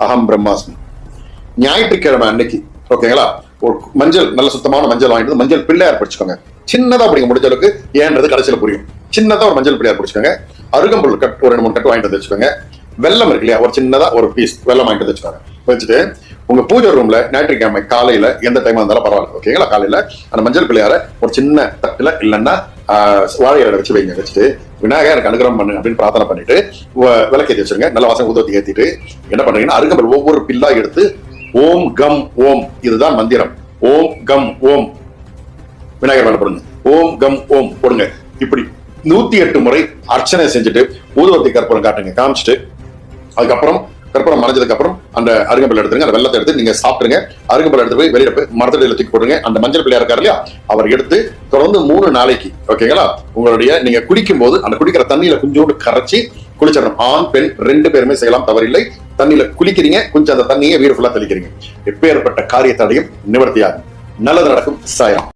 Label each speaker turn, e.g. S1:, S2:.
S1: அகம் பிரம்மாஸ்மி. ஞாயிற்றுக்கிழமை அன்னைக்கு ஓகேங்களா, ஒரு மஞ்சள், நல்ல சுத்தமான மஞ்சள் வாங்கிட்டு மஞ்சள் பிள்ளையார் பிடிச்சுக்கோங்க. சின்னதா பிடிக்க முடிஞ்ச அளவுக்கு, ஏன்றது கடைசியில் புரியும். சின்னதா ஒரு மஞ்சள் பிள்ளையார் பிடிச்சுக்கோங்க. அருகம்புல் கட் ஒரு 2-3 கட்டு வாங்கிட்டு வச்சுக்கோங்க. வெள்ளம் இருக்கு இல்லையா, ஒரு சின்னதா ஒரு பீஸ் வெள்ளம் வாங்கிட்டு வச்சுக்கோங்க. வச்சுட்டு உங்க பூஜை ரூம்ல ஞாயிற்றுக்கிழமை காலையில எந்த டைமா இருந்தாலும் பரவாயில்ல ஓகேங்களா, காலையில அந்த மஞ்சள் பிள்ளையார ஒரு சின்ன தட்டுல இல்லைன்னா வாழை இலை வச்சு வைங்க. வச்சுட்டு விநாயகர் எனக்கு அனுகிரகம் பண்ணு அப்படின்னு பிரார்த்தனை பண்ணிட்டு விளக்கேற்றி வச்சிருங்க. நல்ல வாசம் ஊதத்தி ஏற்றிட்டு என்ன பண்றீங்கன்னா, அருகம்புல் ஒவ்வொரு பில்லா எடுத்து ஓம் கம் ஓம், இதுதான் மந்திரம். ஓம் கம் ஓம் விநாயகர் மேல போடுங்க. ஓம் கம் ஓம் போடுங்க. இப்படி 108 முறை அர்ச்சனை செஞ்சுட்டு ஊதுவத்தி கற்பூரம் காட்டுங்க. காமிச்சிட்டு அதுக்கப்புறம் கற்பூரம் மறைஞ்சதுக்கு அப்புறம் அந்த அருகம்புல் எடுத்துருங்க. அந்த வெள்ளத்தை எடுத்து நீங்க சாப்பிட்டுருங்க. அருகம்புல் எடுத்து போய் வெளியில போய் மரத்தடியில தூக்கி போடுங்க. அந்த மஞ்சள் பிள்ளையார் இருக்காரு இல்லையா, அவர் எடுத்து தொடர்ந்து 3 நாளைக்கு ஓகேங்களா, உங்களுடைய நீங்க குடிக்கும் போது அந்த குடிக்கிற தண்ணியில கொஞ்சோண்டு கரைச்சி குளிச்சிடணும். ஆண் பெண் 2 பேருமே செய்யலாம், தவறில்லை. தண்ணியில குளிக்கிறீங்க, கொஞ்சம் அந்த தண்ணியை வீடு ஃபுல்லா தெளிக்கிறீங்க. எப்பேற்பட்ட காரியத்தடையும் நிவர்த்தியாகும். நல்லது நடக்கும். சாயம்.